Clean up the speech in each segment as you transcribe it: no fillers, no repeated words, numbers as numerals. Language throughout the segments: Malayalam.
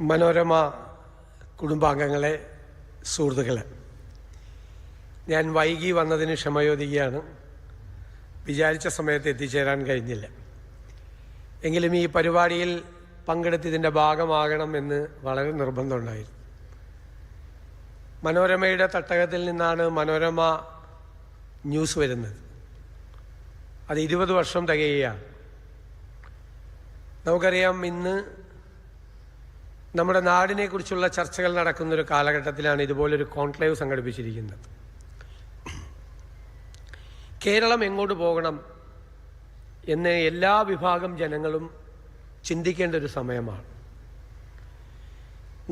മനോരമ കുടുംബാംഗങ്ങളെ, സുഹൃത്തുക്കളെ, ഞാൻ വൈകി വന്നതിന് ക്ഷമയോദിക്കുകയാണ്. വിചാരിച്ച സമയത്ത് എത്തിച്ചേരാൻ കഴിഞ്ഞില്ല. എങ്കിലും ഈ പരിപാടിയിൽ പങ്കെടുത്തതിൻ്റെ ഭാഗമാകണം എന്ന് വളരെ നിർബന്ധമുണ്ടായിരുന്നു. മനോരമയുടെ തട്ടകത്തിൽ നിന്നാണ് മനോരമ ന്യൂസ് വരുന്നത്. അത് 20 വർഷം തികയുകയാണ്. നമുക്കറിയാം, ഇന്ന് നമ്മുടെ നാടിനെക്കുറിച്ചുള്ള ചർച്ചകൾ നടക്കുന്നൊരു കാലഘട്ടത്തിലാണ് ഇതുപോലൊരു കോൺക്ലേവ് സംഘടിപ്പിച്ചിരിക്കുന്നത്. കേരളം എങ്ങോട്ട് പോകണം എന്ന് എല്ലാ വിഭാഗം ജനങ്ങളും ചിന്തിക്കേണ്ട ഒരു സമയമാണ്.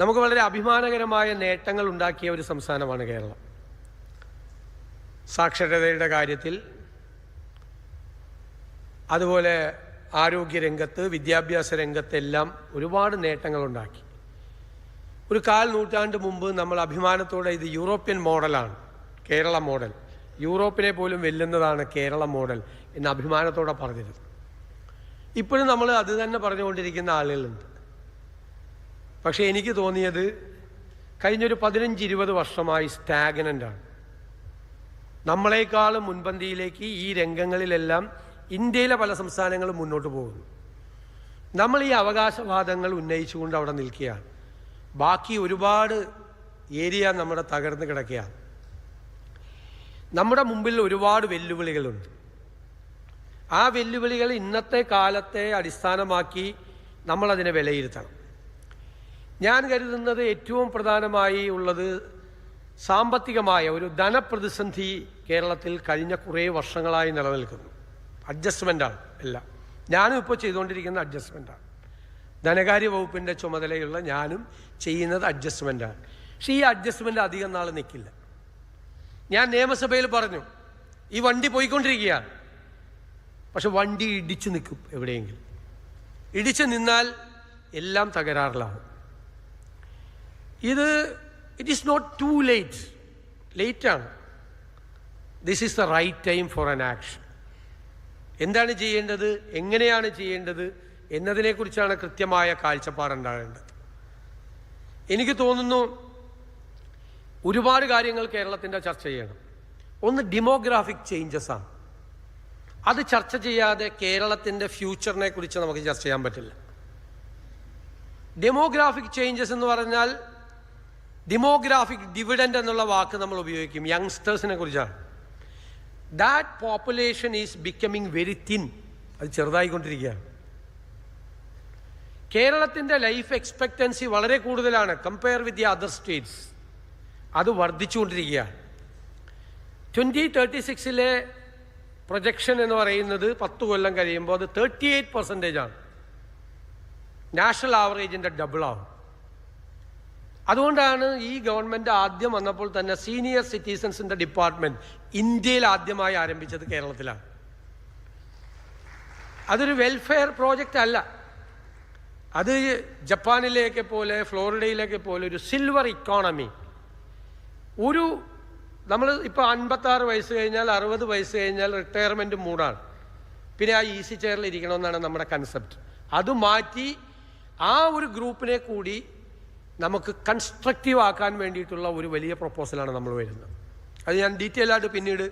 നമുക്ക് വളരെ അഭിമാനകരമായ നേട്ടങ്ങൾ ഉണ്ടാക്കിയ ഒരു സംസ്ഥാനമാണ് കേരളം. സാക്ഷരതയുടെ കാര്യത്തിൽ, അതുപോലെ ആരോഗ്യരംഗത്ത്, വിദ്യാഭ്യാസ രംഗത്തെല്ലാം ഒരുപാട് നേട്ടങ്ങളുണ്ടാക്കി. ഒരു 1/4 നൂറ്റാണ്ട് മുമ്പ് നമ്മൾ അഭിമാനത്തോടെ ഇത് യൂറോപ്യൻ മോഡലാണ്, കേരള മോഡൽ, യൂറോപ്പിനെ പോലും വെല്ലുന്നതാണ് കേരള മോഡൽ എന്ന് അഭിമാനത്തോടെ പറഞ്ഞിരുന്നു. ഇപ്പോഴും നമ്മൾ അത് തന്നെ പറഞ്ഞുകൊണ്ടിരിക്കുന്ന ആളുകളുണ്ട്. പക്ഷേ എനിക്ക് തോന്നിയത് കഴിഞ്ഞൊരു 15-20 വർഷമായി സ്റ്റാഗ്നൻ്റാണ്. നമ്മളെക്കാളും മുൻപന്തിയിലേക്ക് ഈ രംഗങ്ങളിലെല്ലാം ഇന്ത്യയിലെ പല സംസ്ഥാനങ്ങളും മുന്നോട്ട് പോകുന്നു. നമ്മൾ ഈ അവകാശവാദങ്ങൾ ഉന്നയിച്ചുകൊണ്ട് അവിടെ നിൽക്കുകയാണ്. ബാക്കി ഒരുപാട് ഏരിയ നമ്മുടെ തകർന്ന് കിടക്കുകയാണ്. നമ്മുടെ മുമ്പിൽ ഒരുപാട് വെല്ലുവിളികളുണ്ട്. ആ വെല്ലുവിളികൾ ഇന്നത്തെ കാലത്തെ അടിസ്ഥാനമാക്കി നമ്മളതിനെ വിലയിരുത്തണം. ഞാൻ കരുതുന്നത് ഏറ്റവും പ്രധാനമായി ഉള്ളത് സാമ്പത്തികമായ ഒരു ധനപ്രതിസന്ധി കേരളത്തിൽ കഴിഞ്ഞ കുറേ വർഷങ്ങളായി നിലനിൽക്കുന്നു. അഡ്ജസ്റ്റ്മെൻ്റാണ് എല്ലാം. ഞാനും ഇപ്പോൾ ചെയ്തുകൊണ്ടിരിക്കുന്ന അഡ്ജസ്റ്റ്മെൻ്റാണ്. ധനകാര്യ വകുപ്പിൻ്റെ ചുമതലയുള്ള ഞാനും ചെയ്യുന്നത് അഡ്ജസ്റ്റ്മെൻ്റാണ്. പക്ഷേ ഈ അഡ്ജസ്റ്റ്മെൻ്റ് അധികം നാൾ നിൽക്കില്ല. ഞാൻ നിയമസഭയിൽ പറഞ്ഞു, ഈ വണ്ടി പോയിക്കൊണ്ടിരിക്കുകയാണ്, പക്ഷെ വണ്ടി ഇടിച്ചു നിൽക്കും. എവിടെയെങ്കിലും ഇടിച്ചു നിന്നാൽ എല്ലാം തകരാറിലാവും. It is not too late. ലേറ്റാണ്. This is the right time for an action. എന്താണ് ചെയ്യേണ്ടത്, എങ്ങനെയാണ് ചെയ്യേണ്ടത് എന്നതിനെക്കുറിച്ചാണ് കൃത്യമായ കാഴ്ചപ്പാടുണ്ടാകേണ്ടത്. എനിക്ക് തോന്നുന്നു ഒരുപാട് കാര്യങ്ങൾ കേരളത്തിൻ്റെ ചർച്ച ചെയ്യണം. ഒന്ന് ഡെമോഗ്രാഫിക് ചേഞ്ചസ് ആണ്. അത് ചർച്ച ചെയ്യാതെ കേരളത്തിൻ്റെ ഫ്യൂച്ചറിനെ കുറിച്ച് നമുക്ക് ചർച്ച ചെയ്യാൻ പറ്റില്ല. ഡെമോഗ്രാഫിക് ചേഞ്ചസ് എന്ന് പറഞ്ഞാൽ ഡെമോഗ്രാഫിക് ഡിവിഡൻഡ് എന്നുള്ള വാക്ക് നമ്മൾ ഉപയോഗിക്കും യങ്സ്റ്റേഴ്സിനെ കുറിച്ചാണ്. That population is becoming very thin. അത് ചെറുതായിക്കൊണ്ടിരിക്കുകയാണ്. കേരളത്തിൻ്റെ ലൈഫ് എക്സ്പെക്റ്റൻസി വളരെ കൂടുതലാണ് compare with the other States. അത് വർദ്ധിച്ചുകൊണ്ടിരിക്കുകയാണ്. 2036 പ്രൊജക്ഷൻ എന്ന് പറയുന്നത് 10 കൊല്ലം കഴിയുമ്പോൾ അത് 38% ആണ്. നാഷണൽ ആവറേജിൻ്റെ ഡബിളാവും. അതുകൊണ്ടാണ് ഈ ഗവൺമെൻറ് ആദ്യം വന്നപ്പോൾ തന്നെ സീനിയർ സിറ്റിസൺസിൻ്റെ ഡിപ്പാർട്ട്മെൻറ്റ് ഇന്ത്യയിൽ ആദ്യമായി ആരംഭിച്ചത് കേരളത്തിലാണ്. അതൊരു വെൽഫെയർ പ്രോജക്റ്റ് അല്ല. അത് ജപ്പാനിലേക്ക് പോലെ, ഫ്ലോറിഡയിലേക്ക് പോലെ ഒരു സിൽവർ ഇക്കോണമി. നമ്മൾ ഇപ്പോൾ 56 വയസ്സ് കഴിഞ്ഞാൽ, 60 വയസ്സ് കഴിഞ്ഞാൽ റിട്ടയർമെൻറ്റ് മൂടാണ്. പിന്നെ ആ ഈസി ചെയറിൽ ഇരിക്കണമെന്നാണ് നമ്മുടെ കൺസെപ്റ്റ്. അത് മാറ്റി ആ ഒരു ഗ്രൂപ്പിനെ കൂടി നമുക്ക് കൺസ്ട്രക്റ്റീവ് ആക്കാൻ വേണ്ടിയിട്ടുള്ള ഒരു വലിയ പ്രൊപ്പോസലാണ് നമ്മൾ വരുന്നത്. അത് ഞാൻ ഡീറ്റെയിൽ ആയിട്ട് പിന്നീട്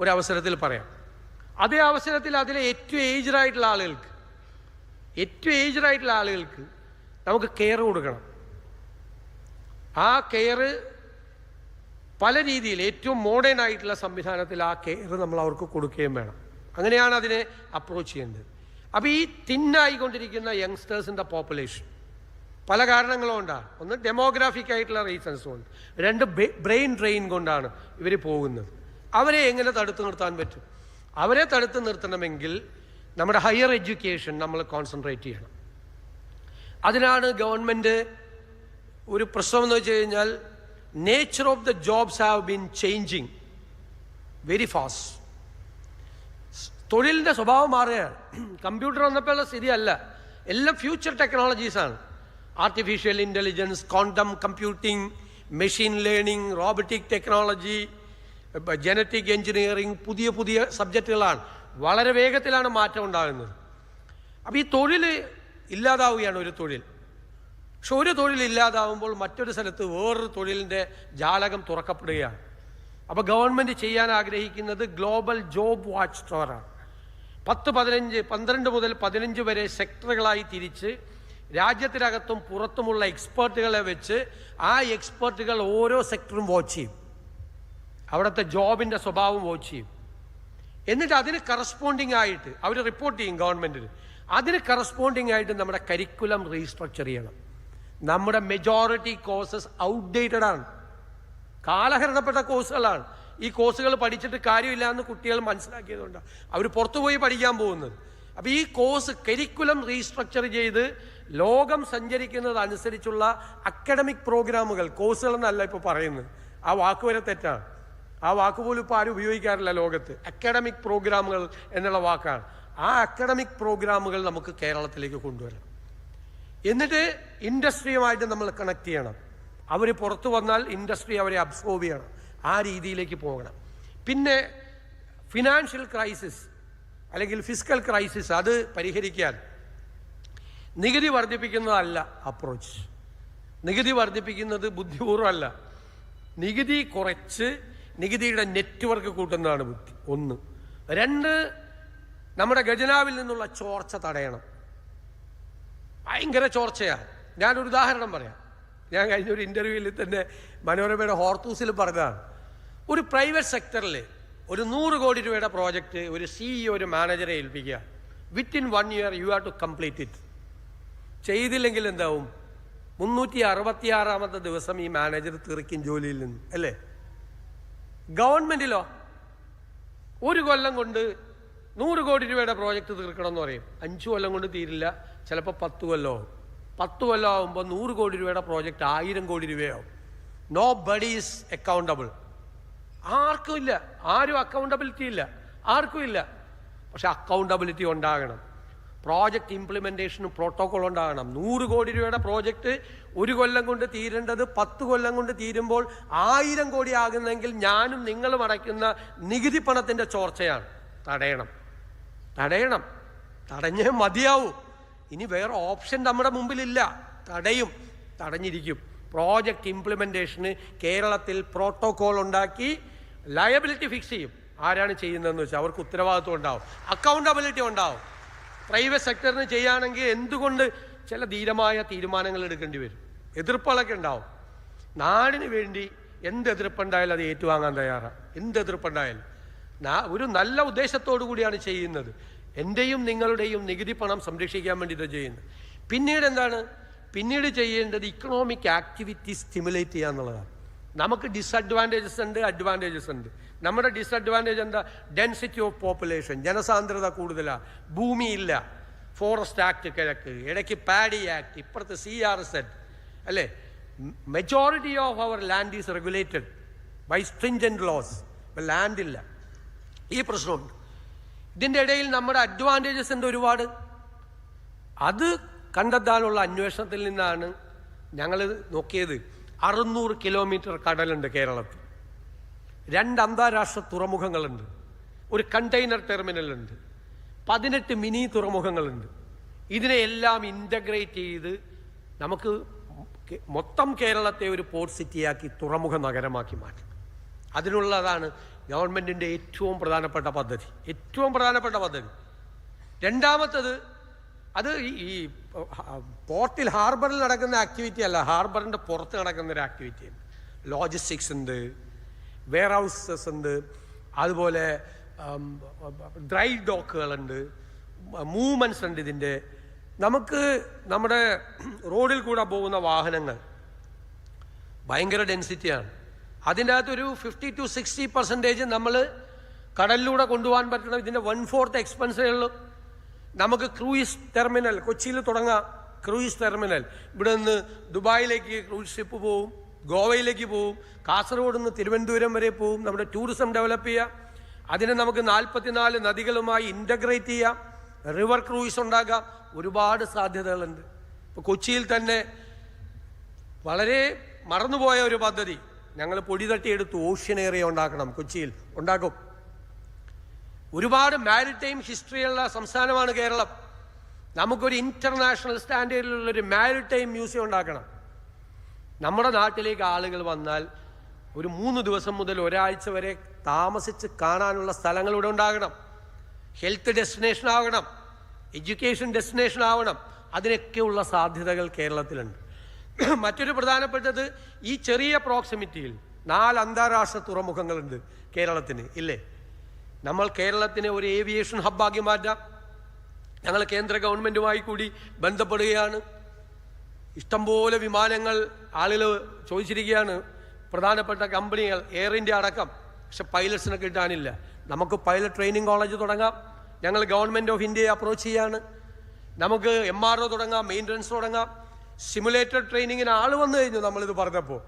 ഒരവസരത്തിൽ പറയാം. അതേ അവസരത്തിൽ അതിലെ ഏറ്റവും ഏജ്ഡ് ആയിട്ടുള്ള ആളുകൾക്ക് നമുക്ക് കെയർ കൊടുക്കണം. ആ കെയർ പല രീതിയിൽ ഏറ്റവും മോഡേൺ ആയിട്ടുള്ള സംവിധാനത്തിൽ ആ കെയർ നമ്മൾ അവർക്ക് കൊടുക്കുകയും വേണം. അങ്ങനെയാണ് അതിനെ അപ്രോച്ച് ചെയ്യേണ്ടത്. അപ്പോൾ ഈ തിന്നായിക്കൊണ്ടിരിക്കുന്ന യങ്സ്റ്റേഴ്സിൻ്റെ പോപ്പുലേഷൻ പല കാരണങ്ങളും കൊണ്ടാണ്. ഒന്ന് ഡെമോഗ്രാഫിക് ആയിട്ടുള്ള റീസൺസ് കൊണ്ട്, 2 ബ്രെയിൻ ഡ്രെയിൻ കൊണ്ടാണ് ഇവർ പോകുന്നത്. അവരെ എങ്ങനെ തടുത്തു നിർത്താൻ പറ്റും? അവരെ തടുത്തു നിർത്തണമെങ്കിൽ നമ്മുടെ ഹയർ എഡ്യൂക്കേഷൻ നമ്മൾ കോൺസെൻട്രേറ്റ് ചെയ്യണം. അതിനാണ് ഗവൺമെൻറ് ഒരു പ്രശ്നം എന്ന് വെച്ച് കഴിഞ്ഞാൽ nature of the jobs have been changing very fast. തൊഴിലിൻ്റെ സ്വഭാവം മാറുകയാണ്. കമ്പ്യൂട്ടർ വന്നപ്പോഴുള്ള സ്ഥിതിയല്ല. എല്ലാം ഫ്യൂച്ചർ ടെക്നോളജീസാണ്. Artificial intelligence, quantum computing, machine learning, robotic technology, genetic engineering, പുതിയ പുതിയ സബ്ജക്റ്റുകളാണ്. വളരെ വേഗത്തിലാണ് മാറ്റം ഉണ്ടാകുന്നത്. അപ്പോൾ ഈ തൊഴിൽ ഇല്ലാതാവുകയാണ്. ഒരു തൊഴിൽ പക്ഷെ ഒരു തൊഴിലില്ലാതാവുമ്പോൾ മറ്റൊരു സ്ഥലത്ത് വേറൊരു തൊഴിലിൻ്റെ ജാലകം തുറക്കപ്പെടുകയാണ്. അപ്പോൾ ഗവൺമെൻറ് ചെയ്യാൻ ആഗ്രഹിക്കുന്നത് ഗ്ലോബൽ ജോബ് വാച്ച് ടവറാണ്. 12 മുതൽ 15 വരെ സെക്ടറുകളായി തിരിച്ച് രാജ്യത്തിനകത്തും പുറത്തുമുള്ള എക്സ്പേർട്ടുകളെ വെച്ച് ആ എക്സ്പേർട്ടുകൾ ഓരോ സെക്ടറും വാച്ച് ചെയ്യും, അവിടുത്തെ ജോബിൻ്റെ സ്വഭാവം വാച്ച് ചെയ്യും. എന്നിട്ട് അതിന് കറസ്പോണ്ടിങ് ആയിട്ട് അവർ റിപ്പോർട്ട് ചെയ്യും ഗവൺമെൻറ്റിന്. അതിന് കറസ്പോണ്ടിങ് ആയിട്ട് നമ്മുടെ കരിക്കുലം റീസ്ട്രക്ചർ ചെയ്യണം. നമ്മുടെ മെജോറിറ്റി കോഴ്സസ് ഔട്ട്ഡേറ്റഡ് ആണ്, കാലഹരണപ്പെട്ട കോഴ്സുകളാണ്. ഈ കോഴ്സുകൾ പഠിച്ചിട്ട് കാര്യമില്ല എന്ന് കുട്ടികൾ മനസ്സിലാക്കിയതുകൊണ്ടാണ് അവർ പുറത്തുപോയി പഠിക്കാൻ പോകുന്നത്. അപ്പോൾ ഈ കോഴ്സ് കരിക്കുലം റീസ്ട്രക്ചർ ചെയ്ത് ലോകം സഞ്ചരിക്കുന്നതനുസരിച്ചുള്ള അക്കാഡമിക് പ്രോഗ്രാമുകൾ, കോഴ്സുകൾ എന്നല്ല ഇപ്പോൾ പറയുന്നത്, ആ വാക്ക് വരെ തെറ്റാണ്. ആ വാക്ക് പോലും ഇപ്പോൾ ആരും ഉപയോഗിക്കാറില്ല ലോകത്ത്. അക്കാഡമിക് പ്രോഗ്രാമുകൾ എന്നുള്ള വാക്കാണ്. ആ അക്കാഡമിക് പ്രോഗ്രാമുകൾ നമുക്ക് കേരളത്തിലേക്ക് കൊണ്ടുവരണം. എന്നിട്ട് ഇൻഡസ്ട്രിയുമായിട്ട് നമ്മൾ കണക്ട് ചെയ്യണം. അവർ പുറത്തു വന്നാൽ ഇൻഡസ്ട്രി അവരെ അബ്സോർവ് ചെയ്യണം. ആ രീതിയിലേക്ക് പോകണം. പിന്നെ ഫിനാൻഷ്യൽ ക്രൈസിസ് അല്ലെങ്കിൽ ഫിസ്ക്കൽ ക്രൈസിസ്, അത് പരിഹരിക്കാൻ നികുതി വർദ്ധിപ്പിക്കുന്നതല്ല അപ്രോച്ച്. നികുതി വർദ്ധിപ്പിക്കുന്നത് ബുദ്ധിപൂർവ്വമല്ല. നികുതി കുറച്ച് നികുതിയുടെ നെറ്റ്വർക്ക് കൂട്ടുന്നതാണ് ബുദ്ധി. 1. 2, നമ്മുടെ ഖജനാവിൽ നിന്നുള്ള ചോർച്ച തടയണം. ഭയങ്കര ചോർച്ചയാണ്. ഞാനൊരു ഉദാഹരണം പറയാം. ഞാൻ കഴിഞ്ഞൊരു ഇൻ്റർവ്യൂവിൽ തന്നെ മനോരമയുടെ ഹോർത്തൂസിൽ പറഞ്ഞതാണ്. ഒരു പ്രൈവറ്റ് സെക്ടറിൽ ഒരു 100 കോടി രൂപയുടെ പ്രോജക്റ്റ് ഒരു CEO ഒരു മാനേജറെ ഏൽപ്പിക്കുക. Within 1 year you have to complete it. ചെയ്തില്ലെങ്കിൽ എന്താവും? 366ാമത്തെ ദിവസം ഈ മാനേജർ തെറിക്കും ജോലിയിൽ നിന്ന്, അല്ലേ? ഗവൺമെൻറ്റിലോ 1 കൊല്ലം കൊണ്ട് 100 കോടി രൂപയുടെ പ്രോജക്റ്റ് തീർക്കണം എന്ന് പറയും. 5 കൊല്ലം കൊണ്ട് തീരില്ല, ചിലപ്പോൾ 10 കൊല്ലമാവും. 10 കൊല്ലം ആകുമ്പോൾ 100 കോടി രൂപയുടെ പ്രോജക്റ്റ് 1000 കോടി രൂപയാവും. Nobody is accountable. ആർക്കും ഇല്ല, ആരും അക്കൗണ്ടബിലിറ്റി ഇല്ല, ആർക്കും ഇല്ല. പക്ഷെ അക്കൗണ്ടബിലിറ്റി ഉണ്ടാകണം. പ്രോജക്റ്റ് ഇംപ്ലിമെൻറ്റേഷനും പ്രോട്ടോകോൾ ഉണ്ടാകണം. 100 കോടി രൂപയുടെ പ്രോജക്റ്റ് 1 കൊല്ലം കൊണ്ട് തീരേണ്ടത് 10 കൊല്ലം കൊണ്ട് തീരുമ്പോൾ 1000 കോടി ആകുന്നെങ്കിൽ ഞാനും നിങ്ങളും അടയ്ക്കുന്ന നികുതി പണത്തിൻ്റെ ചോർച്ചയാണ്. തടയണം. തടഞ്ഞേ മതിയാവൂ. ഇനി വേറെ ഓപ്ഷൻ നമ്മുടെ മുമ്പിലില്ല. തടഞ്ഞിരിക്കും. പ്രോജക്റ്റ് ഇംപ്ലിമെൻറ്റേഷന് കേരളത്തിൽ പ്രോട്ടോകോൾ ഉണ്ടാക്കി ലയബിലിറ്റി ഫിക്സ് ചെയ്യും. ആരാണ് ചെയ്യുന്നതെന്ന് വെച്ചാൽ അവർക്ക് ഉത്തരവാദിത്വം ഉണ്ടാവും, അക്കൗണ്ടബിലിറ്റി ഉണ്ടാവും. പ്രൈവറ്റ് സെക്ടറിന് ചെയ്യുകയാണെങ്കിൽ എന്തുകൊണ്ട് ചില ധീരമായ തീരുമാനങ്ങൾ എടുക്കേണ്ടി വരും, എതിർപ്പുകളൊക്കെ ഉണ്ടാവും. നാടിന് വേണ്ടി എന്ത് എതിർപ്പുണ്ടായാലും അത് ഏറ്റുവാങ്ങാൻ തയ്യാറാണ്. എന്ത് എതിർപ്പുണ്ടായാലും ഒരു നല്ല ഉദ്ദേശത്തോടു കൂടിയാണ് ചെയ്യുന്നത്. എൻ്റെയും നിങ്ങളുടെയും നികുതി പണം സംരക്ഷിക്കാൻ വേണ്ടിയിട്ട് ചെയ്യുന്നത്. പിന്നീട് എന്താണ്? പിന്നീട് ചെയ്യേണ്ടത് ഇക്കണോമിക് ആക്ടിവിറ്റി സ്റ്റിമുലേറ്റ് ചെയ്യുക എന്നുള്ളതാണ്. നമുക്ക് ഡിസഡ്വാൻറ്റേജസ് ഉണ്ട്, അഡ്വാൻറ്റേജസ് ഉണ്ട്. നമ്മുടെ ഡിസഡ്വാൻറ്റേജ് എന്താ? ഡെൻസിറ്റി ഓഫ് പോപ്പുലേഷൻ, ജനസാന്ദ്രത കൂടുതലാണ്, ഭൂമിയില്ല, ഫോറസ്റ്റ് ആക്ട് കിഴക്ക്, ഇടയ്ക്ക് പാഡി ആക്ട്, ഇപ്പുറത്ത് CRZ, അല്ലേ? Majority of our land is regulated by stringent laws. ഇപ്പം ലാൻഡില്ല, ഈ പ്രശ്നമുണ്ട്. ഇതിൻ്റെ ഇടയിൽ നമ്മുടെ അഡ്വാൻറ്റേജസ് ഉണ്ട് ഒരുപാട്. അത് കണ്ടെത്താനുള്ള അന്വേഷണത്തിൽ നിന്നാണ് ഞങ്ങൾ നോക്കിയത്. 600 കിലോമീറ്റർ കടലുണ്ട് കേരളത്തിൽ, 2 അന്താരാഷ്ട്ര തുറമുഖങ്ങളുണ്ട്, ഒരു കണ്ടെയ്നർ ടെർമിനലുണ്ട്, 18 മിനി തുറമുഖങ്ങളുണ്ട്. ഇതിനെയെല്ലാം ഇൻ്റഗ്രേറ്റ് ചെയ്ത് നമുക്ക് മൊത്തം കേരളത്തെ ഒരു പോർട്ട് സിറ്റിയാക്കി തുറമുഖ നഗരമാക്കി മാറ്റും. അതിനുള്ളതാണ് ഗവൺമെൻറ്റിൻ്റെ ഏറ്റവും പ്രധാനപ്പെട്ട പദ്ധതി. രണ്ടാമത്തത്, അത് ഈ പോർട്ടിൽ ഹാർബറിൽ നടക്കുന്ന ആക്ടിവിറ്റി അല്ല, ഹാർബറിൻ്റെ പുറത്ത് നടക്കുന്നൊരു ആക്ടിവിറ്റിയാണ്. ലോജിസ്റ്റിക്സ് ഉണ്ട്, വെയർ ഹൗസസ് ഉണ്ട്, അതുപോലെ ഡ്രൈ ഡോക്കുകളുണ്ട്, മൂവ്മെൻറ്റ്സ് ഉണ്ട്. ഇതിൻ്റെ നമുക്ക് നമ്മുടെ റോഡിൽ കൂടെ പോകുന്ന വാഹനങ്ങൾ ഭയങ്കര ഡെൻസിറ്റിയാണ്. അതിൻ്റെ അകത്തൊരു 50 to 60% നമ്മൾ കടലിലൂടെ കൊണ്ടുപോകാൻ പറ്റണം. ഇതിൻ്റെ 1/4 എക്സ്പെൻസേ ഉള്ളൂ. നമുക്ക് ക്രൂയിസ് ടെർമിനൽ കൊച്ചിയിൽ തുടങ്ങാം. ക്രൂയിസ് ടെർമിനൽ ഇവിടെ നിന്ന് ദുബായിലേക്ക് ക്രൂയിസ് ഷിപ്പ് പോവും, ഗോവയിലേക്ക് പോവും, കാസർഗോഡ് നിന്ന് തിരുവനന്തപുരം വരെ പോവും. നമ്മുടെ ടൂറിസം ഡെവലപ്പ് ചെയ്യാം. അതിനെ നമുക്ക് 44 നദികളുമായി ഇൻ്റഗ്രേറ്റ് ചെയ്യാം. റിവർ ക്രൂയിസ് ഉണ്ടാക്കാം. ഒരുപാട് സാധ്യതകളുണ്ട്. ഇപ്പോൾ കൊച്ചിയിൽ തന്നെ വളരെ മറന്നുപോയ ഒരു പദ്ധതി ഞങ്ങൾ പൊടി തട്ടിയെടുത്തു. ഓഷ്യൻ ഏരിയ ഉണ്ടാക്കണം, കൊച്ചിയിൽ ഉണ്ടാക്കും. ഒരുപാട് മാരിടൈം ഹിസ്റ്ററിയുള്ള സംസ്ഥാനമാണ് കേരളം. നമുക്കൊരു ഇൻ്റർനാഷണൽ സ്റ്റാൻഡേർഡിലുള്ളൊരു മാരിടൈം മ്യൂസിയം ഉണ്ടാക്കണം. നമ്മുടെ നാട്ടിലേക്ക് ആളുകൾ വന്നാൽ ഒരു 3 ദിവസം മുതൽ ഒരാഴ്ച വരെ താമസിച്ച് കാണാനുള്ള സ്ഥലങ്ങൾ ഇവിടെ ഉണ്ടാകണം. ഹെൽത്ത് ഡെസ്റ്റിനേഷൻ ആവണം, എഡ്യൂക്കേഷൻ ഡെസ്റ്റിനേഷൻ ആവണം. അതിനൊക്കെയുള്ള സാധ്യതകൾ കേരളത്തിലുണ്ട്. മറ്റൊരു പ്രധാനപ്പെട്ടത്, ഈ ചെറിയ പ്രോക്സിമിറ്റിയിൽ 4 അന്താരാഷ്ട്ര തുറമുഖങ്ങളുണ്ട് കേരളത്തിന്, ഇല്ലേ? നമ്മൾ കേരളത്തിനെ ഒരു ഏവിയേഷൻ ഹബ്ബാക്കി മാറ്റാം. ഞങ്ങൾ കേന്ദ്ര ഗവൺമെൻറ്റുമായി കൂടി ബന്ധപ്പെടുകയാണ്. ഇഷ്ടംപോലെ വിമാനങ്ങൾ ആളുകൾ ചോദിച്ചിരിക്കുകയാണ്, പ്രധാനപ്പെട്ട കമ്പനികൾ, എയർ ഇന്ത്യ അടക്കം. പക്ഷെ പൈലറ്റ്സിനെ കിട്ടാനില്ല. നമുക്ക് പൈലറ്റ് ട്രെയിനിങ് കോളേജ് തുടങ്ങാം. ഞങ്ങൾ ഗവൺമെൻറ് ഓഫ് ഇന്ത്യയെ അപ്രോച്ച് ചെയ്യാണ്. നമുക്ക് MRO തുടങ്ങാം, മെയിൻ്റനൻസ് തുടങ്ങാം. സിമുലേറ്റഡ് ട്രെയിനിങ്ങിന് ആൾ വന്നു കഴിഞ്ഞു. നമ്മളിത് പറഞ്ഞപ്പോൾ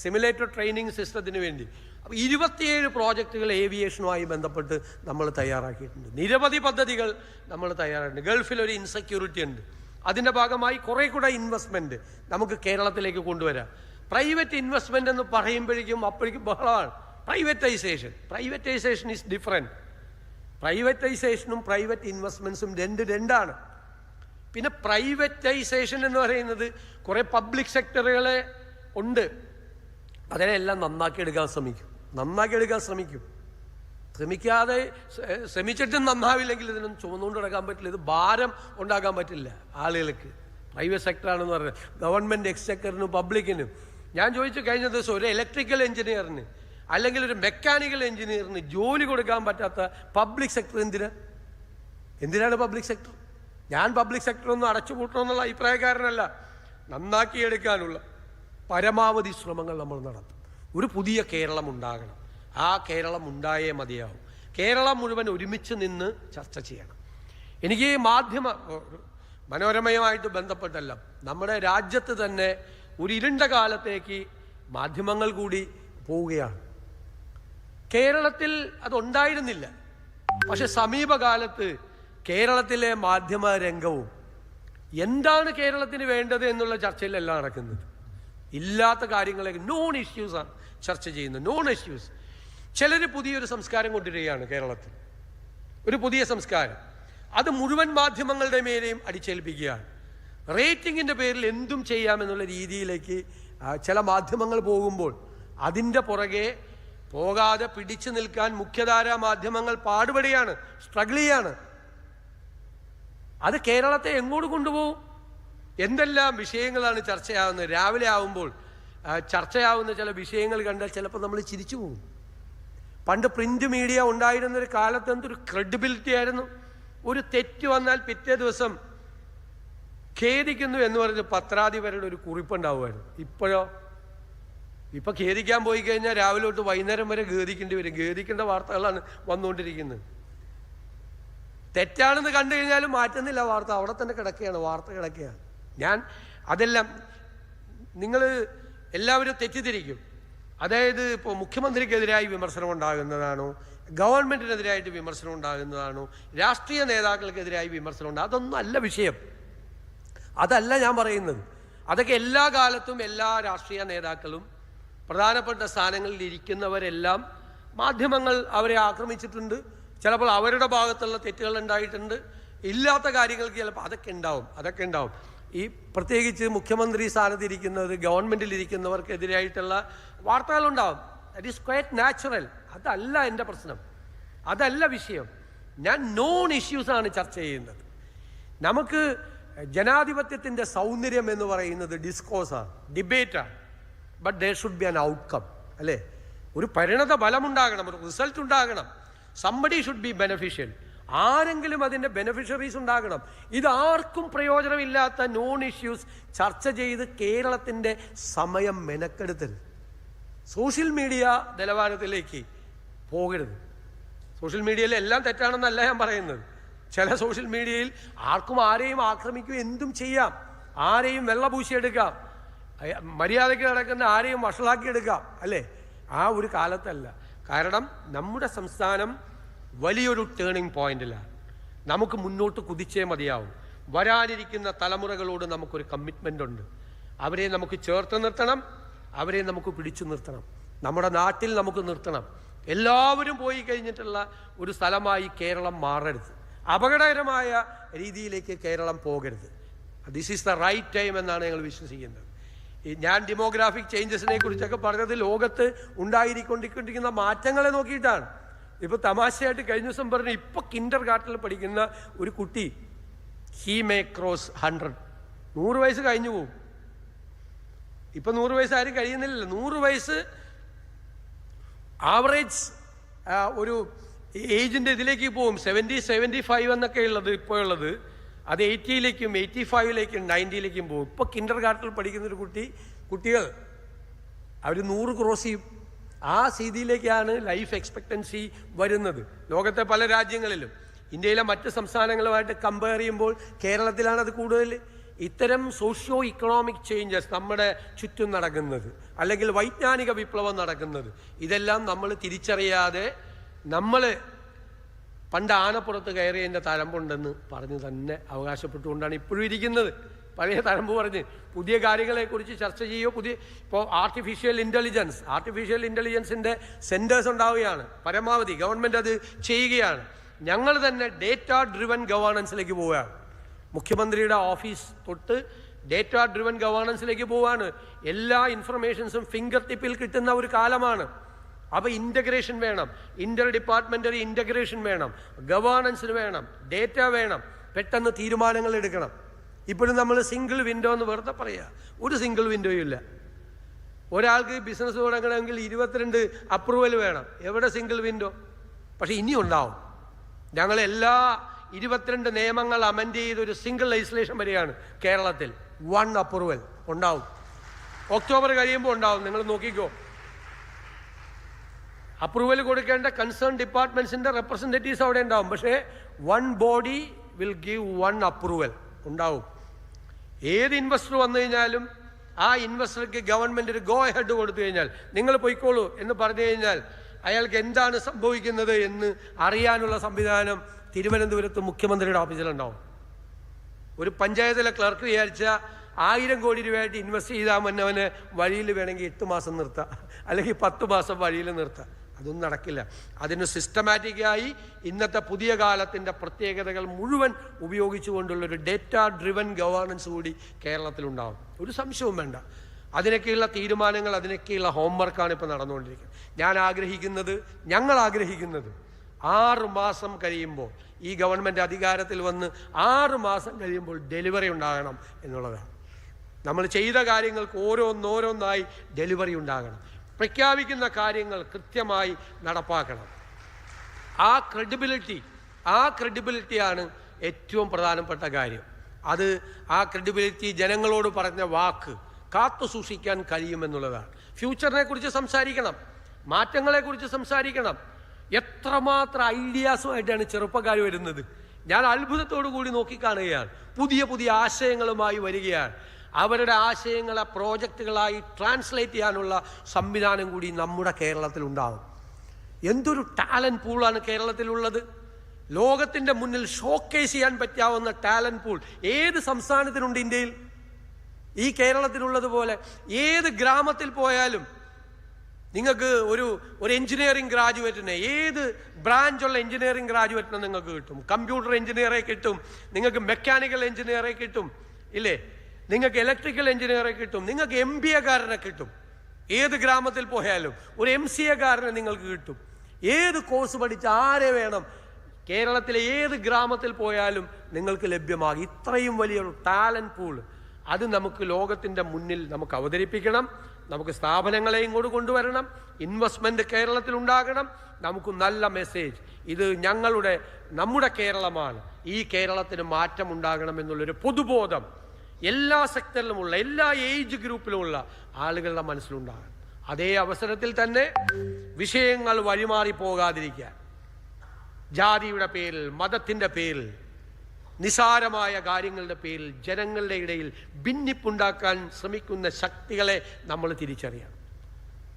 സിമുലേറ്റഡ് ട്രെയിനിങ് സിസ്റ്റത്തിന് വേണ്ടി. അപ്പോൾ 27 പ്രോജക്റ്റുകൾ ഏവിയേഷനുമായി ബന്ധപ്പെട്ട് നമ്മൾ തയ്യാറാക്കിയിട്ടുണ്ട്. നിരവധി പദ്ധതികൾ നമ്മൾ തയ്യാറാക്കിയിട്ടുണ്ട്. ഗൾഫിലൊരു ഇൻസെക്യൂരിറ്റി ഉണ്ട്. അതിൻ്റെ ഭാഗമായി കുറേ കൂടെ ഇൻവെസ്റ്റ്മെൻറ്റ് നമുക്ക് കേരളത്തിലേക്ക് കൊണ്ടുവരാം. പ്രൈവറ്റ് ഇൻവെസ്റ്റ്മെൻ്റ് എന്ന് പറയുമ്പോഴേക്കും അപ്പോഴേക്കും ബഹളമാണ്. Privatisation is different. പ്രൈവറ്റൈസേഷനും പ്രൈവറ്റ് ഇൻവെസ്റ്റ്മെൻറ്റ്സും രണ്ടാണ്. പിന്നെ പ്രൈവറ്റൈസേഷൻ എന്ന് പറയുന്നത് കുറേ പബ്ലിക് സെക്ടറുകളെ ഉണ്ട്, അതിനെല്ലാം നന്നാക്കിയെടുക്കാൻ ശ്രമിക്കും. ശ്രമിച്ചിട്ടും നന്നാവില്ലെങ്കിൽ ഇതിനൊന്നും ചുമന്നുകൊണ്ട് നടക്കാൻ പറ്റില്ല. ഇത് ഭാരം ഉണ്ടാക്കാൻ പറ്റില്ല ആളുകൾക്ക്. പ്രൈവറ്റ് സെക്ടറാണെന്ന് പറഞ്ഞാൽ ഗവൺമെൻറ് എക്സ്ചക്കറിനും പബ്ലിക്കിനും. ഞാൻ ചോദിച്ചു കഴിഞ്ഞ ദിവസം, ഒരു ഇലക്ട്രിക്കൽ എഞ്ചിനീയറിന് അല്ലെങ്കിൽ ഒരു മെക്കാനിക്കൽ എഞ്ചിനീയറിന് ജോലി കൊടുക്കാൻ പറ്റാത്ത പബ്ലിക് സെക്ടർ എന്തിനാണ് പബ്ലിക് സെക്ടർ? ഞാൻ പബ്ലിക് സെക്ടറൊന്നും അടച്ചുപൂട്ടണമെന്നുള്ള അഭിപ്രായക്കാരനല്ല. നന്നാക്കിയെടുക്കാനുള്ള പരമാവധി ശ്രമങ്ങൾ നമ്മൾ നടത്തും. ഒരു പുതിയ കേരളം ഉണ്ടാകണം. ആ കേരളം ഉണ്ടായേ മതിയാവും. കേരളം മുഴുവൻ ഒരുമിച്ച് നിന്ന് ചർച്ച ചെയ്യണം. എനിക്ക് മനോരമയുമായിട്ട് ബന്ധപ്പെട്ടല്ല, നമ്മുടെ രാജ്യത്ത് തന്നെ ഒരു ഇരുണ്ട കാലത്തേക്ക് മാധ്യമങ്ങൾ കൂടി പോവുകയാണ്. കേരളത്തിൽ അതുണ്ടായിരുന്നില്ല. പക്ഷെ സമീപകാലത്ത് കേരളത്തിലെ മാധ്യമ രംഗവും എന്താണ് കേരളത്തിന് വേണ്ടത് എന്നുള്ള ചർച്ചയിലെല്ലാം നടക്കുന്നത്. ഇല്ലാത്ത കാര്യങ്ങളെ നോൺ ഇഷ്യൂസാണ് ചർച്ച ചെയ്യുന്നത്. Non issues. ചിലർ പുതിയൊരു സംസ്കാരം കൊണ്ടുവരികയാണ് കേരളത്തിൽ, ഒരു പുതിയ സംസ്കാരം. അത് മുഴുവൻ മാധ്യമങ്ങളുടെ മേലെയും അടിച്ചേൽപ്പിക്കുകയാണ്. റേറ്റിങ്ങിൻ്റെ പേരിൽ എന്തും ചെയ്യാമെന്നുള്ള രീതിയിലേക്ക് ചില മാധ്യമങ്ങൾ പോകുമ്പോൾ അതിൻ്റെ പുറകെ പോകാതെ പിടിച്ചു നിൽക്കാൻ മുഖ്യധാരാ മാധ്യമങ്ങൾ പാടുപെടുകയാണ്, സ്ട്രഗിൾ ചെയ്യാണ്. അത് കേരളത്തെ എങ്ങോട്ട് കൊണ്ടുപോകും? എന്തെല്ലാം വിഷയങ്ങളാണ് ചർച്ചയാവുന്നത്. രാവിലെ ആവുമ്പോൾ ചർച്ചയാവുന്ന ചില വിഷയങ്ങൾ കണ്ടാൽ ചിലപ്പോൾ നമ്മൾ ചിരിച്ചു പോകും. പണ്ട് പ്രിന്റ് മീഡിയ ഉണ്ടായിരുന്നൊരു കാലത്ത് എന്തൊരു ക്രെഡിബിലിറ്റി ആയിരുന്നു. ഒരു തെറ്റ് വന്നാൽ പിറ്റേ ദിവസം ഖേദിക്കുന്നു എന്ന് പറഞ്ഞ് പത്രാധിപരുടെ ഒരു കുറിപ്പുണ്ടാവുമായിരുന്നു. ഇപ്പൊ ഖേദിക്കാൻ പോയി കഴിഞ്ഞാൽ രാവിലെ തൊട്ട് വൈകുന്നേരം വരെ ഖേദിക്കേണ്ടി വരും. ഖേദിക്കേണ്ട വാർത്തകളാണ് വന്നുകൊണ്ടിരിക്കുന്നത്. തെറ്റാണെന്ന് കണ്ടു കഴിഞ്ഞാലും മാറ്റുന്നില്ല വാർത്ത, അവിടെ തന്നെ വാർത്ത കിടക്കുകയാണ്. അതെല്ലാം നിങ്ങൾ എല്ലാവരും തെറ്റിദ്ധരിക്കും. അതായത് ഇപ്പോൾ മുഖ്യമന്ത്രിക്കെതിരായി വിമർശനം ഉണ്ടാകുന്നതാണോ, ഗവൺമെൻറ്റിനെതിരായിട്ട് വിമർശനം ഉണ്ടാകുന്നതാണോ, രാഷ്ട്രീയ നേതാക്കൾക്കെതിരായി വിമർശനം ഉണ്ടാകും, അതൊന്നും അല്ല വിഷയം. അതല്ല ഞാൻ പറയുന്നത്. അതൊക്കെ എല്ലാ കാലത്തും എല്ലാ രാഷ്ട്രീയ നേതാക്കളും പ്രധാനപ്പെട്ട സ്ഥാനങ്ങളിൽ ഇരിക്കുന്നവരെല്ലാം മാധ്യമങ്ങൾ അവരെ ആക്രമിച്ചിട്ടുണ്ട്. ചിലപ്പോൾ അവരുടെ ഭാഗത്തുള്ള തെറ്റുകൾ ഉണ്ടായിട്ടുണ്ട്. ഇല്ലാത്ത കാര്യങ്ങൾക്ക് ചിലപ്പോൾ അതൊക്കെ ഉണ്ടാവും. ഈ പ്രത്യേകിച്ച് മുഖ്യമന്ത്രി സ്ഥാനത്തിരിക്കുന്നവർ, ഗവൺമെൻറ്റിലിരിക്കുന്നവർക്കെതിരായിട്ടുള്ള വാർത്തകളുണ്ടാവും. That is quite natural. അതല്ല എൻ്റെ പ്രശ്നം, അതല്ല വിഷയം. ഞാൻ നോൺ ഇഷ്യൂസാണ് ചർച്ച ചെയ്യുന്നത്. നമുക്ക് ജനാധിപത്യത്തിൻ്റെ സൗന്ദര്യം എന്ന് പറയുന്നത് ഡിസ്കോസാണ്, ഡിബേറ്റാണ്. But there should be an outcome, അല്ലേ? ഒരു പരിണത ഫലമുണ്ടാകണം, ഒരു റിസൾട്ട് ഉണ്ടാകണം. Somebody should be beneficial. ആരെങ്കിലും അതിൻ്റെ ബെനഫിഷ്യറീസ് ഉണ്ടാകണം. ഇതാർക്കും പ്രയോജനമില്ലാത്ത നോൺ ഇഷ്യൂസ് ചർച്ച ചെയ്ത് കേരളത്തിൻ്റെ സമയം മെനക്കെടുത്തരുത്. സോഷ്യൽ മീഡിയ നിലവാരത്തിലേക്ക് പോകരുത്. സോഷ്യൽ മീഡിയയിൽ എല്ലാം തെറ്റാണെന്നല്ല ഞാൻ പറയുന്നത്. ചില സോഷ്യൽ മീഡിയയിൽ ആരെയും ആക്രമിക്കുക, എന്തും ചെയ്യാം, ആരെയും വെള്ളപൂശിയെടുക്കാം, മര്യാദയ്ക്ക് നടക്കുന്ന ആരെയും വഷളാക്കിയെടുക്കാം, അല്ലേ? ആ ഒരു കാലത്തല്ല. കാരണം നമ്മുടെ സംസ്ഥാനം വലിയൊരു ടേണിംഗ് പോയിന്റിലാണ്. നമുക്ക് മുന്നോട്ട് കുതിച്ചേ മതിയാവും. വരാനിരിക്കുന്ന തലമുറകളോട് നമുക്കൊരു കമ്മിറ്റ്മെൻ്റ് ഉണ്ട്. അവരെ നമുക്ക് ചേർത്ത് നിർത്തണം, അവരെ നമുക്ക് പിടിച്ചു നിർത്തണം, നമ്മുടെ നാട്ടിൽ നമുക്ക് നിർത്തണം. എല്ലാവരും പോയി കഴിഞ്ഞിട്ടുള്ള ഒരു സ്ഥലമായി കേരളം മാറരുത്. അപകടകരമായ രീതിയിലേക്ക് കേരളം പോകരുത്. This is the right time എന്നാണ് ഞങ്ങൾ വിശ്വസിക്കുന്നത്. ഞാൻ ഡെമോഗ്രാഫിക് ചേഞ്ചസിനെ കുറിച്ചൊക്കെ പറഞ്ഞത് ലോകത്ത് ഉണ്ടായിരിക്കൊണ്ടിരിക്കുന്ന മാറ്റങ്ങളെ നോക്കിയിട്ടാണ്. ഇപ്പോൾ തമാശയായിട്ട് കഴിഞ്ഞ ദിവസം പറഞ്ഞു, ഇപ്പോൾ കിൻഡർ ഗാർട്ടനിൽ പഠിക്കുന്ന ഒരു കുട്ടി ഹീ മേ ക്രോസ് 100. 100 വയസ്സ് കഴിഞ്ഞു പോകും. ഇപ്പം 100 വയസ്സ് ആരും കഴിയുന്നില്ലല്ലോ. 100 വയസ്സ് ആവറേജ് ഒരു ഏജിൻ്റെ ഇതിലേക്ക് പോകും. 70, 75 എന്നൊക്കെ ഉള്ളത് ഇപ്പോൾ ഉള്ളത്, അത് 80ലേക്കും 85ലേക്കും 90ലേക്കും പോകും. ഇപ്പോൾ കിൻഡർ ഗാർട്ടനിൽ പഠിക്കുന്നൊരു കുട്ടികൾ അവർ 100 ക്രോസ് ചെയ്യും. ആ സ്ഥിതിയിലേക്കാണ് ലൈഫ് എക്സ്പെക്റ്റൻസി വരുന്നത് ലോകത്തെ പല രാജ്യങ്ങളിലും. ഇന്ത്യയിലെ മറ്റ് സംസ്ഥാനങ്ങളുമായിട്ട് കമ്പയർ ചെയ്യുമ്പോൾ കേരളത്തിലാണ് അത് കൂടുതൽ. ഇത്തരം സോഷ്യോ ഇക്കണോമിക് ചേഞ്ചസ് നമ്മുടെ ചുറ്റും നടക്കുന്നത്, അല്ലെങ്കിൽ വൈജ്ഞാനിക വിപ്ലവം നടക്കുന്നത്, ഇതെല്ലാം നമ്മൾ തിരിച്ചറിയാതെ നമ്മൾ പണ്ട് ആനപ്പുറത്ത് കയറിയതിൻ്റെ തഴമ്പുണ്ടെന്ന് പറഞ്ഞ് തന്നെ അവകാശപ്പെട്ടുകൊണ്ടാണ് ഇപ്പോഴും ഇരിക്കുന്നത്. പഴയ തഴമ്പ് പറഞ്ഞ് പുതിയ കാര്യങ്ങളെക്കുറിച്ച് ചർച്ച ചെയ്യുകയോ ഇപ്പോൾ ആർട്ടിഫിഷ്യൽ ഇൻ്റലിജൻസിൻ്റെ സെൻറ്റേഴ്സ് ഉണ്ടാവുകയാണ്. പരമാവധി ഗവൺമെൻറ് അത് ചെയ്യുകയാണ്. ഞങ്ങൾ തന്നെ ഡേറ്റ ഡ്രിവൻ ഗവേണൻസിലേക്ക് പോവുകയാണ്. മുഖ്യമന്ത്രിയുടെ ഓഫീസ് തൊട്ട് ഡേറ്റ ഡ്രിവൻ ഗവേണൻസിലേക്ക് പോവുകയാണ്. എല്ലാ ഇൻഫർമേഷൻസും ഫിംഗർ ടിപ്പിൽ കിട്ടുന്ന ഒരു കാലമാണ്. അപ്പോൾ ഇൻ്റഗ്രേഷൻ വേണം, ഇൻ്റർ ഡിപ്പാർട്ട്മെൻ്ററി ഇൻ്റഗ്രേഷൻ വേണം, ഗവേണൻസിന് വേണം, ഡേറ്റ വേണം, പെട്ടെന്ന് തീരുമാനങ്ങൾ എടുക്കണം. ഇപ്പോഴും നമ്മൾ സിംഗിൾ വിൻഡോ എന്ന് വെറുതെ പറയുക. ഒരു സിംഗിൾ വിൻഡോയും ഇല്ല. ഒരാൾക്ക് ബിസിനസ് തുടങ്ങണമെങ്കിൽ 22 അപ്രൂവൽ വേണം. എവിടെ സിംഗിൾ വിൻഡോ? പക്ഷേ ഇനി ഉണ്ടാവും. ഞങ്ങളെല്ലാ 22 നിയമങ്ങൾ അമെൻഡ് ചെയ്തൊരു സിംഗിൾ ലെജിസ്ലേഷൻ വരികയാണ് കേരളത്തിൽ. 1 അപ്രൂവൽ ഉണ്ടാവും. ഒക്ടോബർ കഴിയുമ്പോൾ ഉണ്ടാവും. നിങ്ങൾ നോക്കിക്കോ. അപ്രൂവൽ കൊടുക്കേണ്ട കൺസേൺ ഡിപ്പാർട്ട്മെൻറ്റ്സിൻ്റെ റെപ്രസെൻറ്റേറ്റീവ്സ് അവിടെ ഉണ്ടാവും. പക്ഷേ 1 ബോഡി വിൽ ഗീവ് 1 അപ്രൂവൽ ഉണ്ടാവും. ഏത് ഇൻവെസ്റ്റർ വന്നു കഴിഞ്ഞാലും ആ ഇൻവെസ്റ്റർക്ക് ഗവൺമെൻറ് ഒരു ഗോ ഹെഡ് കൊടുത്തു കഴിഞ്ഞാൽ, നിങ്ങൾ പോയിക്കോളൂ എന്ന് പറഞ്ഞു കഴിഞ്ഞാൽ അയാൾക്ക് എന്താണ് സംഭവിക്കുന്നത് എന്ന് അറിയാനുള്ള സംവിധാനം തിരുവനന്തപുരത്ത് മുഖ്യമന്ത്രിയുടെ ഓഫീസിലുണ്ടാവും. ഒരു പഞ്ചായത്തിലെ ക്ലർക്ക് വിചാരിച്ച 1000 കോടി രൂപയായിട്ട് ഇൻവെസ്റ്റ് ചെയ്താൽ മുന്നവന് വഴിയിൽ വേണമെങ്കിൽ 8 മാസം നിർത്താം, അല്ലെങ്കിൽ 10 മാസം വഴിയിൽ നിർത്താം. അതൊന്നും നടക്കില്ല. അതിന് സിസ്റ്റമാറ്റിക്കായി ഇന്നത്തെ പുതിയ കാലത്തിൻ്റെ പ്രത്യേകതകൾ മുഴുവൻ ഉപയോഗിച്ചുകൊണ്ടുള്ളൊരു ഡേറ്റ ഡ്രിവൻ ഗവേണൻസ് കൂടി കേരളത്തിലുണ്ടാവും. ഒരു സംശയവും വേണ്ട. അതിനൊക്കെയുള്ള തീരുമാനങ്ങൾ, അതിനൊക്കെയുള്ള ഹോംവർക്കാണ് ഇപ്പോൾ നടന്നുകൊണ്ടിരിക്കുന്നത്. ഞങ്ങൾ ആഗ്രഹിക്കുന്നത് 6 മാസം കഴിയുമ്പോൾ, ഈ ഗവൺമെൻറ് അധികാരത്തിൽ വന്ന് 6 മാസം കഴിയുമ്പോൾ ഡെലിവറി ഉണ്ടാകണം എന്നുള്ളതാണ്. നമ്മൾ ചെയ്ത കാര്യങ്ങൾക്ക് ഓരോന്നോരോന്നായി ഡെലിവറി ഉണ്ടാകണം. പ്രഖ്യാപിക്കുന്ന കാര്യങ്ങൾ കൃത്യമായി നടപ്പാക്കണം. ആ ക്രെഡിബിലിറ്റിയാണ് ഏറ്റവും പ്രധാനപ്പെട്ട കാര്യം. ആ ക്രെഡിബിലിറ്റി ജനങ്ങളോട് പറഞ്ഞ വാക്ക് കാത്തു സൂക്ഷിക്കാൻ കഴിയുമെന്നുള്ളതാണ്. ഫ്യൂച്ചറിനെ കുറിച്ച് സംസാരിക്കണം, മാറ്റങ്ങളെക്കുറിച്ച് സംസാരിക്കണം. എത്രമാത്രം ഐഡിയാസുമായിട്ടാണ് ചെറുപ്പക്കാർ വരുന്നത്. ഞാൻ അത്ഭുതത്തോടു കൂടി നോക്കിക്കാണുകയാണ്. പുതിയ പുതിയ ആശയങ്ങളുമായി വരികയാണ്. അവരുടെ ആശയങ്ങളെ പ്രോജക്റ്റുകളായി ട്രാൻസ്ലേറ്റ് ചെയ്യാനുള്ള സംവിധാനം കൂടി നമ്മുടെ കേരളത്തിലുണ്ടാകും. എന്തൊരു ടാലൻറ്റ് പൂളാണ് കേരളത്തിലുള്ളത്. ലോകത്തിൻ്റെ മുന്നിൽ ഷോക്കേസ് ചെയ്യാൻ പറ്റാവുന്ന ടാലൻറ്റ് പൂൾ ഏത് സംസ്ഥാനത്തിനുണ്ട് ഇന്ത്യയിൽ? ഈ കേരളത്തിലുള്ളതുപോലെ ഏത് ഗ്രാമത്തിൽ പോയാലും നിങ്ങൾക്ക് ഒരു എഞ്ചിനീയറിംഗ് ഗ്രാജുവേറ്റിനെ, ഏത് ബ്രാഞ്ചുള്ള എഞ്ചിനീയറിംഗ് ഗ്രാജുവേറ്റിനെ നിങ്ങൾക്ക് കിട്ടും. കമ്പ്യൂട്ടർ എഞ്ചിനീയറെ കിട്ടും, നിങ്ങൾക്ക് മെക്കാനിക്കൽ എഞ്ചിനീയറെ കിട്ടും, ഇല്ലേ? നിങ്ങൾക്ക് ഇലക്ട്രിക്കൽ എഞ്ചിനീയറെ കിട്ടും, നിങ്ങൾക്ക് MBA കിട്ടും. ഏത് ഗ്രാമത്തിൽ പോയാലും ഒരു MCA നിങ്ങൾക്ക് കിട്ടും. ഏത് കോഴ്സ് പഠിച്ച ആരെ വേണം, കേരളത്തിലെ ഏത് ഗ്രാമത്തിൽ പോയാലും നിങ്ങൾക്ക് ലഭ്യമാകും. ഇത്രയും വലിയൊരു ടാലൻറ്റ് പൂൾ, അത് നമുക്ക് ലോകത്തിൻ്റെ മുന്നിൽ നമുക്ക് അവതരിപ്പിക്കണം. നമുക്ക് സ്ഥാപനങ്ങളെ ഇങ്ങോട്ട് കൊണ്ടുവരണം. ഇൻവെസ്റ്റ്മെൻറ്റ് കേരളത്തിൽ ഉണ്ടാകണം. നമുക്ക് നല്ല മെസ്സേജ്, ഇത് നമ്മുടെ കേരളമാണ്, ഈ കേരളത്തിന് മാറ്റം ഉണ്ടാകണം എന്നുള്ളൊരു പൊതുബോധം എല്ലാ സെക്ടറിലുമുള്ള, എല്ലാ ഏജ് ഗ്രൂപ്പിലുമുള്ള ആളുകളുടെ മനസ്സിലുണ്ടാകണം. അതേ അവസരത്തിൽ തന്നെ വിഷയങ്ങൾ വഴിമാറി പോകാതിരിക്കാൻ, ജാതിയുടെ പേരിൽ, മതത്തിൻ്റെ പേരിൽ, നിസാരമായ കാര്യങ്ങളുടെ പേരിൽ ജനങ്ങളുടെ ഇടയിൽ ഭിന്നിപ്പുണ്ടാക്കാൻ ശ്രമിക്കുന്ന ശക്തികളെ നമ്മൾ തിരിച്ചറിയണം.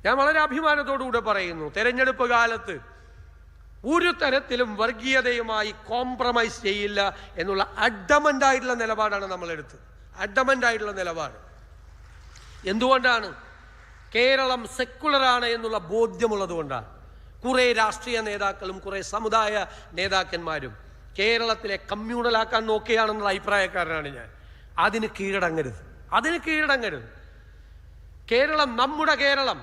ഞാൻ വളരെ അഭിമാനത്തോടുകൂടെ പറയുന്നു, തെരഞ്ഞെടുപ്പ് കാലത്ത് ഒരു തരത്തിലും വർഗീയതയുമായി കോംപ്രമൈസ് ചെയ്യില്ല എന്നുള്ള അഡമൻ്റായിട്ടുള്ള നിലപാടാണ് നമ്മളെടുത്തത്. അഡമൻ്റായിട്ടുള്ള നിലപാട്. എന്തുകൊണ്ടാണ്? കേരളം സെക്കുലറാണ് എന്നുള്ള ബോധ്യമുള്ളത് കൊണ്ടാണ്. കുറേ രാഷ്ട്രീയ നേതാക്കളും കുറേ സമുദായ നേതാക്കന്മാരും കേരളത്തിലെ കമ്മ്യൂണലാക്കാൻ നോക്കുകയാണെന്നുള്ള അഭിപ്രായക്കാരനാണ് ഞാൻ. അതിന് കീഴടങ്ങരുത്. കേരളം, നമ്മുടെ കേരളം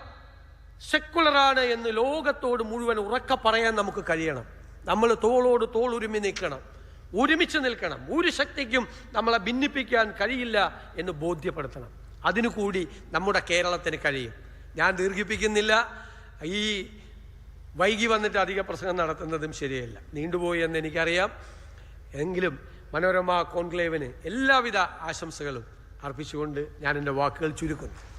സെക്കുലറാണ് എന്ന് ലോകത്തോട് മുഴുവൻ ഉറക്കെ പറയാൻ നമുക്ക് കഴിയണം. നമ്മൾ തോളോട് തോൾ ഒരുമിച്ച് നിൽക്കണം. ഒരു ശക്തിക്കും നമ്മളെ ഭിന്നിപ്പിക്കാൻ കഴിയില്ല എന്ന് ബോധ്യപ്പെടുത്തണം. അതിനു കൂടി നമ്മുടെ കേരളത്തിന് കഴിയും. ഞാൻ ദീർഘിപ്പിക്കുന്നില്ല. ഈ വൈകി വന്നിട്ട് അധിക പ്രസംഗം നടത്തുന്നതും ശരിയല്ല, നീണ്ടുപോയി എന്ന് എനിക്കറിയാം. എങ്കിലും മനോരമ കോൺക്ലേവിന് എല്ലാവിധ ആശംസകളും അർപ്പിച്ചുകൊണ്ട് ഞാൻ എൻ്റെ വാക്കുകൾ ചുരുക്കുന്നു.